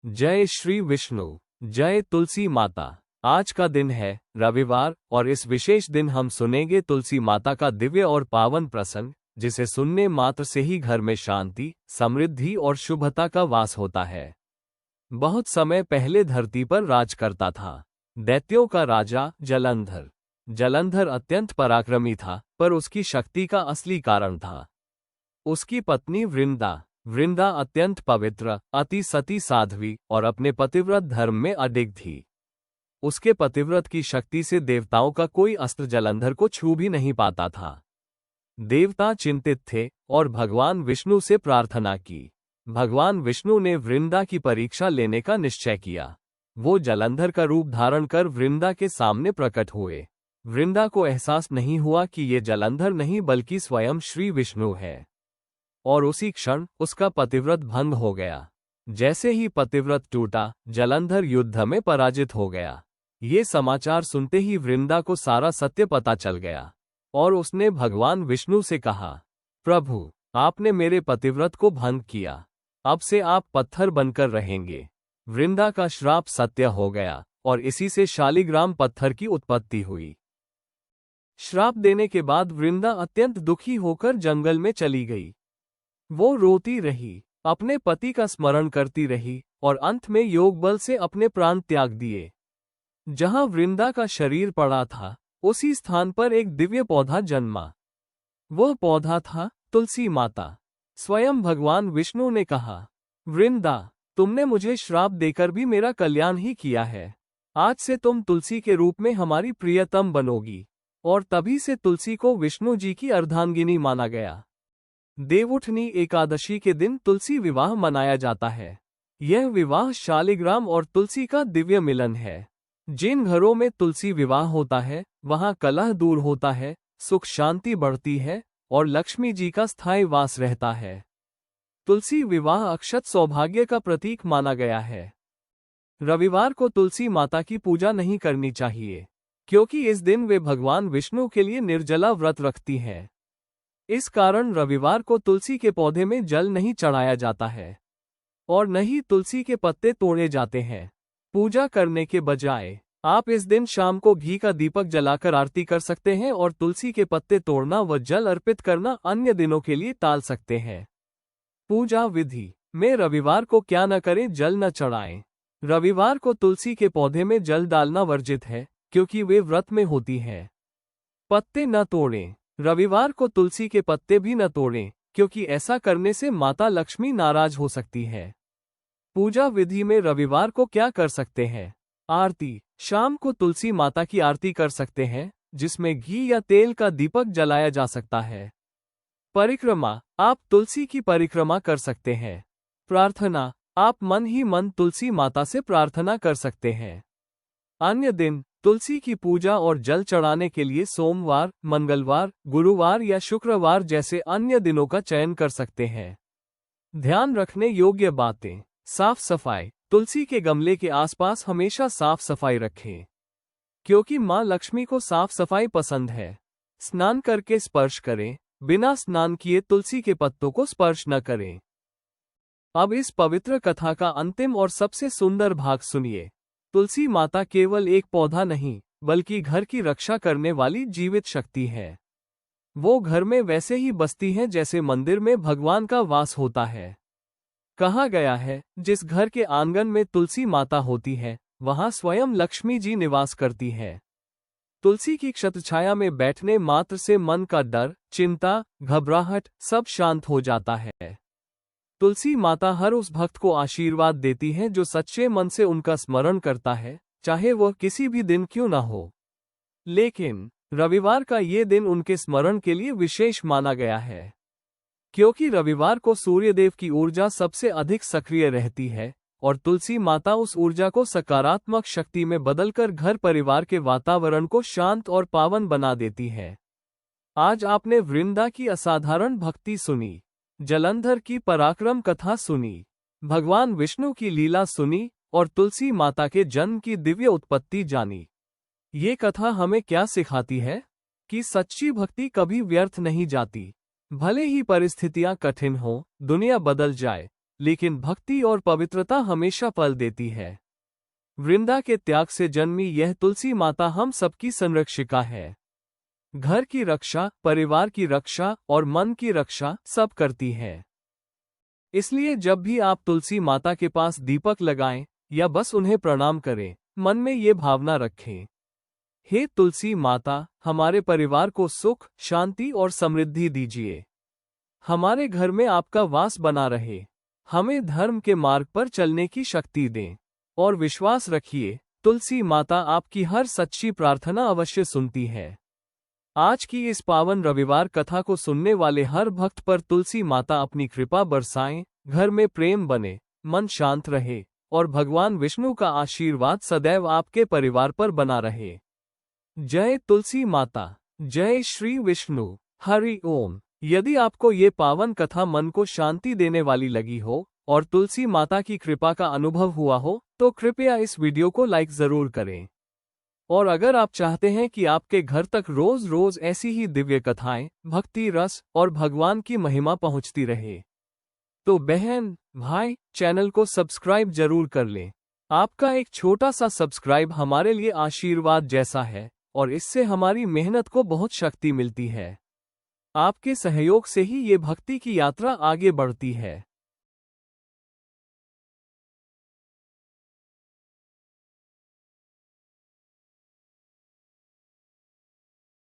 जय श्री विष्णु। जय तुलसी माता। आज का दिन है रविवार और इस विशेष दिन हम सुनेंगे तुलसी माता का दिव्य और पावन प्रसंग, जिसे सुनने मात्र से ही घर में शांति, समृद्धि और शुभता का वास होता है। बहुत समय पहले धरती पर राज करता था दैत्यों का राजा जलंधर। जलंधर अत्यंत पराक्रमी था, पर उसकी शक्ति का असली कारण था उसकी पत्नी वृंदा। वृंदा अत्यंत पवित्र, अति सती साध्वी और अपने पतिव्रत धर्म में अडिग थी। उसके पतिव्रत की शक्ति से देवताओं का कोई अस्त्र जलंधर को छू भी नहीं पाता था। देवता चिंतित थे और भगवान विष्णु से प्रार्थना की। भगवान विष्णु ने वृंदा की परीक्षा लेने का निश्चय किया। वो जलंधर का रूप धारण कर वृंदा के सामने प्रकट हुए। वृंदा को एहसास नहीं हुआ कि ये जलंधर नहीं बल्कि स्वयं श्री विष्णु है, और उसी क्षण उसका पतिव्रत भंग हो गया। जैसे ही पतिव्रत टूटा, जलंधर युद्ध में पराजित हो गया। ये समाचार सुनते ही वृंदा को सारा सत्य पता चल गया और उसने भगवान विष्णु से कहा, प्रभु, आपने मेरे पतिव्रत को भंग किया, अब से आप पत्थर बनकर रहेंगे। वृंदा का श्राप सत्य हो गया और इसी से शालिग्राम पत्थर की उत्पत्ति हुई। श्राप देने के बाद वृंदा अत्यंत दुखी होकर जंगल में चली गई। वो रोती रही, अपने पति का स्मरण करती रही और अंत में योग बल से अपने प्राण त्याग दिए। जहां वृंदा का शरीर पड़ा था, उसी स्थान पर एक दिव्य पौधा जन्मा। वह पौधा था तुलसी माता। स्वयं भगवान विष्णु ने कहा, वृंदा, तुमने मुझे श्राप देकर भी मेरा कल्याण ही किया है। आज से तुम तुलसी के रूप में हमारी प्रियतम बनोगी। और तभी से तुलसी को विष्णु जी की अर्धांगिनी माना गया। देवउठनी एकादशी के दिन तुलसी विवाह मनाया जाता है। यह विवाह शालिग्राम और तुलसी का दिव्य मिलन है। जिन घरों में तुलसी विवाह होता है, वहां कलह दूर होता है, सुख शांति बढ़ती है और लक्ष्मी जी का स्थायी वास रहता है। तुलसी विवाह अक्षत सौभाग्य का प्रतीक माना गया है। रविवार को तुलसी माता की पूजा नहीं करनी चाहिए, क्योंकि इस दिन वे भगवान विष्णु के लिए निर्जला व्रत रखती हैं। इस कारण रविवार को तुलसी के पौधे में जल नहीं चढ़ाया जाता है और न ही तुलसी के पत्ते तोड़े जाते हैं। पूजा करने के बजाय आप इस दिन शाम को घी का दीपक जलाकर आरती कर सकते हैं और तुलसी के पत्ते तोड़ना व जल अर्पित करना अन्य दिनों के लिए टाल सकते हैं। पूजा विधि में रविवार को क्या न करें, जल न चढ़ाएं। रविवार को तुलसी के पौधे में जल डालना वर्जित है, क्योंकि वे व्रत में होती है। पत्ते न तोड़ें। रविवार को तुलसी के पत्ते भी न तोड़ें, क्योंकि ऐसा करने से माता लक्ष्मी नाराज हो सकती है। पूजा विधि में रविवार को क्या कर सकते हैं? आरती। शाम को तुलसी माता की आरती कर सकते हैं, जिसमें घी या तेल का दीपक जलाया जा सकता है। परिक्रमा। आप तुलसी की परिक्रमा कर सकते हैं। प्रार्थना। आप मन ही मन तुलसी माता से प्रार्थना कर सकते हैं। अन्य दिन तुलसी की पूजा और जल चढ़ाने के लिए सोमवार, मंगलवार, गुरुवार या शुक्रवार जैसे अन्य दिनों का चयन कर सकते हैं। ध्यान रखने योग्य बातें। साफ सफाई। तुलसी के गमले के आसपास हमेशा साफ सफाई रखें, क्योंकि मां लक्ष्मी को साफ सफाई पसंद है। स्नान करके स्पर्श करें, बिना स्नान किए तुलसी के पत्तों को स्पर्श न करें। अब इस पवित्र कथा का अंतिम और सबसे सुंदर भाग सुनिए। तुलसी माता केवल एक पौधा नहीं, बल्कि घर की रक्षा करने वाली जीवित शक्ति है। वो घर में वैसे ही बसती हैं जैसे मंदिर में भगवान का वास होता है। कहा गया है, जिस घर के आंगन में तुलसी माता होती है, वहां स्वयं लक्ष्मी जी निवास करती है। तुलसी की छत्रछाया में बैठने मात्र से मन का डर, चिंता, घबराहट सब शांत हो जाता है। तुलसी माता हर उस भक्त को आशीर्वाद देती है जो सच्चे मन से उनका स्मरण करता है, चाहे वह किसी भी दिन क्यों न हो। लेकिन रविवार का ये दिन उनके स्मरण के लिए विशेष माना गया है, क्योंकि रविवार को सूर्यदेव की ऊर्जा सबसे अधिक सक्रिय रहती है और तुलसी माता उस ऊर्जा को सकारात्मक शक्ति में बदलकर घर परिवार के वातावरण को शांत और पावन बना देती है। आज आपने वृंदा की असाधारण भक्ति सुनी, जलंधर की पराक्रम कथा सुनी, भगवान विष्णु की लीला सुनी और तुलसी माता के जन्म की दिव्य उत्पत्ति जानी। ये कथा हमें क्या सिखाती है? कि सच्ची भक्ति कभी व्यर्थ नहीं जाती। भले ही परिस्थितियां कठिन हो, दुनिया बदल जाए, लेकिन भक्ति और पवित्रता हमेशा फल देती है। वृंदा के त्याग से जन्मी यह तुलसी माता हम सबकी संरक्षिका है। घर की रक्षा, परिवार की रक्षा और मन की रक्षा सब करती है। इसलिए जब भी आप तुलसी माता के पास दीपक लगाएं या बस उन्हें प्रणाम करें, मन में ये भावना रखें, हे तुलसी माता, हमारे परिवार को सुख, शांति और समृद्धि दीजिए। हमारे घर में आपका वास बना रहे। हमें धर्म के मार्ग पर चलने की शक्ति दें। और विश्वास रखिए, तुलसी माता आपकी हर सच्ची प्रार्थना अवश्य सुनती है। आज की इस पावन रविवार कथा को सुनने वाले हर भक्त पर तुलसी माता अपनी कृपा बरसाएं, घर में प्रेम बने, मन शांत रहे और भगवान विष्णु का आशीर्वाद सदैव आपके परिवार पर बना रहे। जय तुलसी माता, जय श्री विष्णु। हरि ओम। यदि आपको ये पावन कथा मन को शांति देने वाली लगी हो और तुलसी माता की कृपा का अनुभव हुआ हो, तो कृपया इस वीडियो को लाइक जरूर करें। और अगर आप चाहते हैं कि आपके घर तक रोज रोज ऐसी ही दिव्य कथाएं, भक्ति रस और भगवान की महिमा पहुंचती रहे, तो बहन भाई चैनल को सब्सक्राइब जरूर कर लें। आपका एक छोटा सा सब्सक्राइब हमारे लिए आशीर्वाद जैसा है और इससे हमारी मेहनत को बहुत शक्ति मिलती है। आपके सहयोग से ही ये भक्ति की यात्रा आगे बढ़ती है।